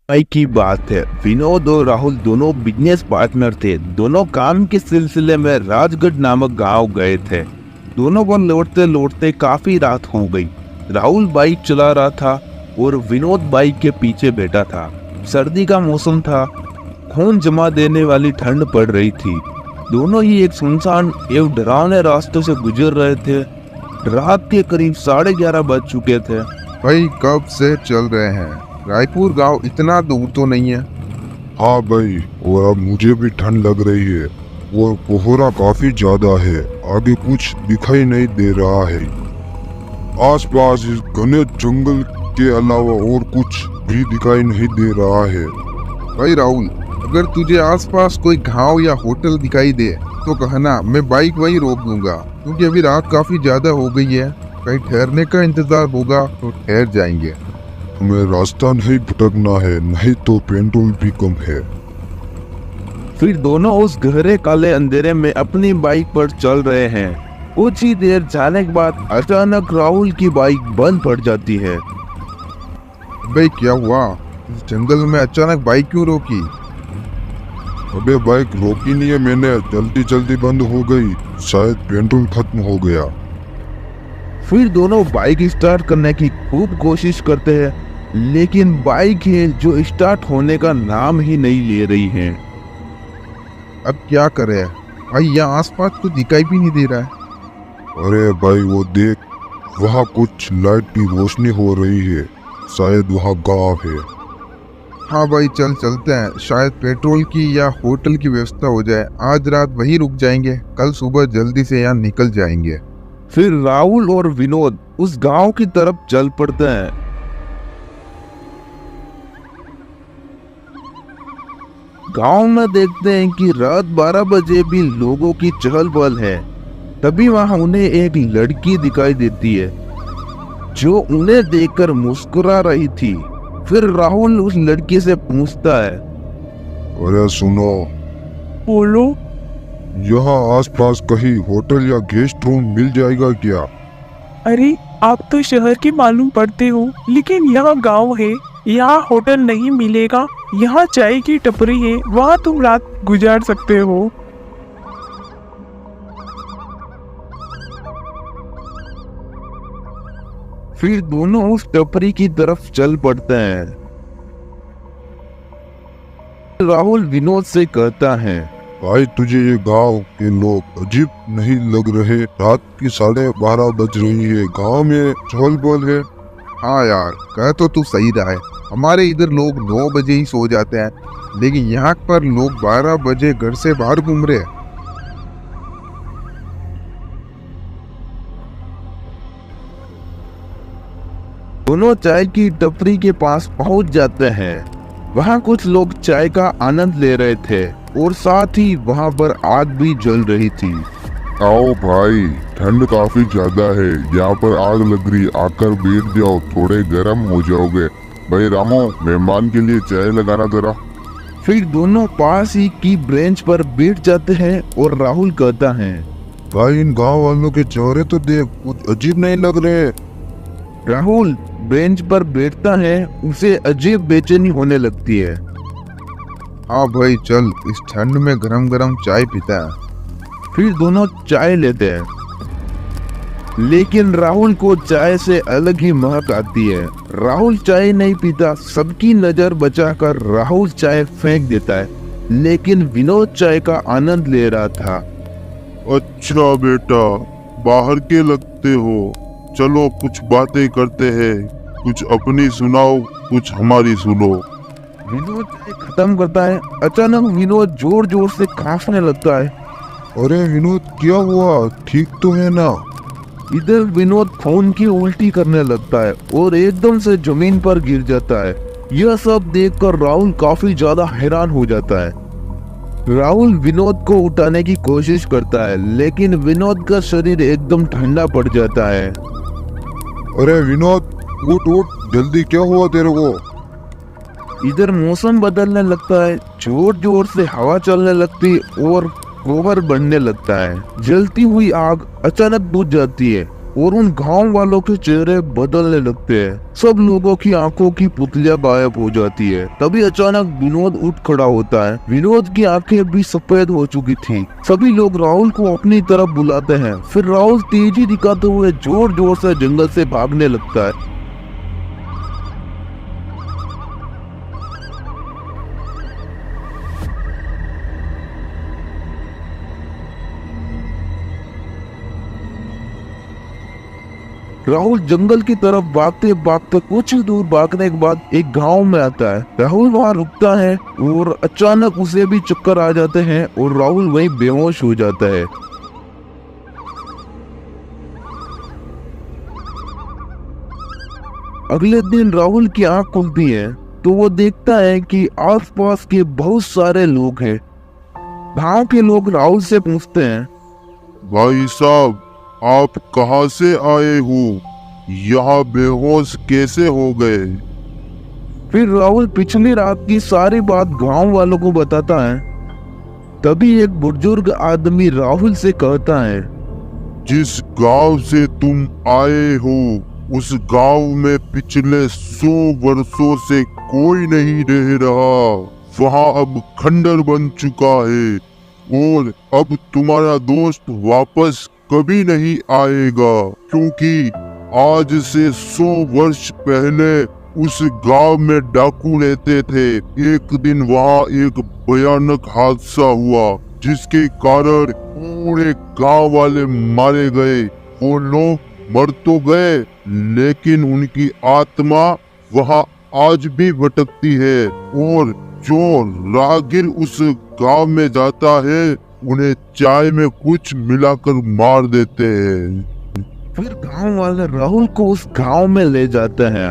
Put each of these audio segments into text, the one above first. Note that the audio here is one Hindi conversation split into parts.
भाई की बात है। विनोद और राहुल दोनों बिजनेस पार्टनर थे। दोनों काम के सिलसिले में राजगढ़ नामक गांव गए थे। दोनों को लौटते लौटते काफी रात हो गई। राहुल बाइक चला रहा था और विनोद बाइक के पीछे बैठा था। सर्दी का मौसम था। खून जमा देने वाली ठंड पड़ रही थी। दोनों ही एक सुनसान एवं डरावने रास्ते से गुजर रहे थे। रात के करीब 11:30 बज चुके थे। भाई कब से चल रहे हैं? रायपुर गांव इतना दूर तो नहीं है। हाँ भाई, और अब मुझे भी ठंड लग रही है और कोहरा काफी ज्यादा है। आगे कुछ दिखाई नहीं दे रहा है। आसपास इस घने जंगल के अलावा और कुछ भी दिखाई नहीं दे रहा है। भाई राहुल, अगर तुझे आसपास कोई गांव या होटल दिखाई दे तो कहना, मैं बाइक वहीं रोक दूंगा, क्योंकि अभी रात काफी ज्यादा हो गई है। कहीं ठहरने का इंतजार होगा तो ठहर जाएंगे। हमें रास्ता नहीं भटकना है, नहीं तो पेट्रोल भी कम है। फिर दोनों उस गहरे काले अंधेरे में अपनी बाइक पर चल रहे हैं। कुछ ही देर जाने के बाद अचानक राहुल की बाइक बंद पड़ जाती है। भाई क्या हुआ? इस जंगल में अचानक बाइक क्यों रोकी? अबे बाइक रोकी नहीं है मैंने, जल्दी जल्दी बंद हो गई। शायद पेट्रोल खत्म हो गया। फिर दोनों बाइक स्टार्ट करने की खूब कोशिश करते हैं, लेकिन बाइक है जो स्टार्ट होने का नाम ही नहीं ले रही है। अब क्या करे? भाई यहाँ आसपास तो दिखाई भी नहीं दे रहा है। अरे भाई वो देख, वहाँ कुछ लाइट की रोशनी हो रही है। शायद वहाँ गांव है। हाँ भाई, चलते हैं। शायद पेट्रोल की या होटल की व्यवस्था हो जाए। आज रात वहीं रुक जाएंगे, कल सुबह जल्दी से यहाँ निकल जाएंगे। फिर राहुल और विनोद उस गांव की तरफ चल पड़ते हैं। गांव में देखते हैं कि रात 12 बजे भी लोगों की चहल पहल है। तभी वहां उन्हें एक लड़की दिखाई देती है जो उन्हें देखकर मुस्कुरा रही थी। फिर राहुल उस लड़की से पूछता है, अरे सुनो, बोलो। यहाँ आसपास कहीं होटल या गेस्ट रूम मिल जाएगा क्या? अरे आप तो शहर के मालूम पड़ते हो, लेकिन यहाँ गांव है, यहाँ होटल नहीं मिलेगा। यहाँ चाय की टपरी है, वहाँ तुम रात गुजार सकते हो। फिर दोनों उस टपरी की तरफ चल पड़ते हैं। राहुल विनोद से कहता है, भाई तुझे ये गांव के लोग अजीब नहीं लग रहे? रात की 12:30 बज रही है, गांव में चहल पहल है। हाँ यार, कह तो तू सही रहा है। हमारे इधर लोग 9 बजे ही सो जाते हैं, लेकिन यहाँ पर लोग 12 बजे घर से बाहर घूम रहे हैं। दोनों चाय की टपरी के पास पहुंच जाते हैं। वहां कुछ लोग चाय का आनंद ले रहे थे और साथ ही वहां पर आग भी जल रही थी। आओ भाई, ठंड काफी ज्यादा है, यहाँ पर आग लग रही, आकर बैठ जाओ, थोड़े गर्म हो जाओगे। भाई रामो, मेहमान के लिए चाय लगाना जरा। फिर दोनों पास ही की ब्रेंच पर बैठ जाते हैं और राहुल कहता है, भाई इन गांव वालों के चेहरे तो देख, कुछ अजीब नहीं लग रहे? राहुल बेंच पर बैठता है। उसे अजीब बेचैनी होने लगती है। हाँ भाई चल, इस ठंड में गरम गरम चाय पीता है। फिर दोनों चाय लेते हैं, लेकिन राहुल को चाय से अलग ही महक आती है। राहुल चाय नहीं पीता। सबकी नजर बचाकर राहुल चाय फेंक देता है, लेकिन विनोद चाय का आनंद ले रहा था। अच्छा बेटा, बाहर के लगते हो, चलो कुछ बातें करते हैं। कुछ अपनी सुनाओ, कुछ हमारी सुनो। विनोद चाय खत्म करता है। अचानक विनोद जोर जोर से खांसने लगता है। अरे विनोद, क्या हुआ? ठीक तो है ना? इधर विनोद खून की उल्टी करने लगता है और एकदम से जमीन पर गिर जाता है। यह सब देखकर राहुल काफी ज्यादा हैरान हो जाता है। राहुल विनोद को उठाने की कोशिश करता है, लेकिन विनोद का शरीर एकदम ठंडा पड़ जाता है। अरे विनोद, उठ उठ, जल्दी, क्या हुआ तेरे को? इधर मौसम बदलने लगता है। जोर जोर से हवा चलने लगती और कोहर बढ़ने लगता है। जलती हुई आग अचानक बुझ जाती है और उन गांव वालों के चेहरे बदलने लगते हैं। सब लोगों की आंखों की पुतलियां गायब हो जाती है। तभी अचानक विनोद उठ खड़ा होता है। विनोद की आंखें भी सफेद हो चुकी थी। सभी लोग राहुल को अपनी तरफ बुलाते हैं। फिर राहुल तेजी दिखाते हुए जोर जोर से जंगल से भागने लगता है। राहुल जंगल की तरफ भागते भागते कुछ दूर भागने के बाद एक गांव में आता है। राहुल वहां रुकता है और अचानक उसे भी चक्कर आ जाते हैं और राहुल वहीं बेहोश हो जाता है। अगले दिन राहुल की आंख खुलती है तो वो देखता है कि आसपास के बहुत सारे लोग हैं। गांव के लोग राहुल से पूछते हैं, भाई साहब, आप कहाँ से आए हो? यहाँ बेहोश कैसे हो गए? फिर राहुल पिछली रात की सारी बात गांव वालों को बताता है। तभी एक बुजुर्ग आदमी राहुल से कहता है, जिस गांव से तुम आए हो उस गांव में पिछले 100 वर्षों से कोई नहीं रह रहा। वहाँ अब खंडर बन चुका है और अब तुम्हारा दोस्त वापस कभी नहीं आएगा, क्योंकि आज से 100 वर्ष पहले उस गांव में डाकू रहते थे। एक दिन वहाँ एक भयानक हादसा हुआ जिसके कारण पूरे गांव वाले मारे गए। वो लोग मर तो गए लेकिन उनकी आत्मा वहाँ आज भी भटकती है और जो राहगीर उस गांव में जाता है उन्हें चाय में कुछ मिलाकर मार देते हैं। फिर गांव वाले राहुल को उस गांव में ले जाते हैं।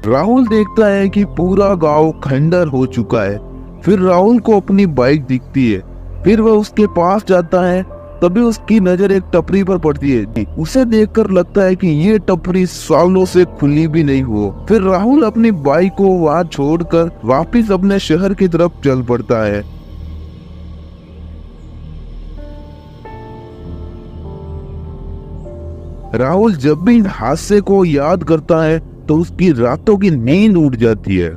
राहुल देखता है कि पूरा गांव खंडर हो चुका है। फिर राहुल को अपनी बाइक दिखती है। फिर वह उसके पास जाता है। तभी उसकी नजर एक टपरी पर पड़ती है। उसे देखकर लगता है कि ये टपरी सालों से खुली भी नहीं हो। फिर राहुल अपनी बाइक को वहां छोड़कर वापस अपने शहर की तरफ चल पड़ता है। राहुल जब भी इस हादसे को याद करता है तो उसकी रातों की नींद उड़ जाती है।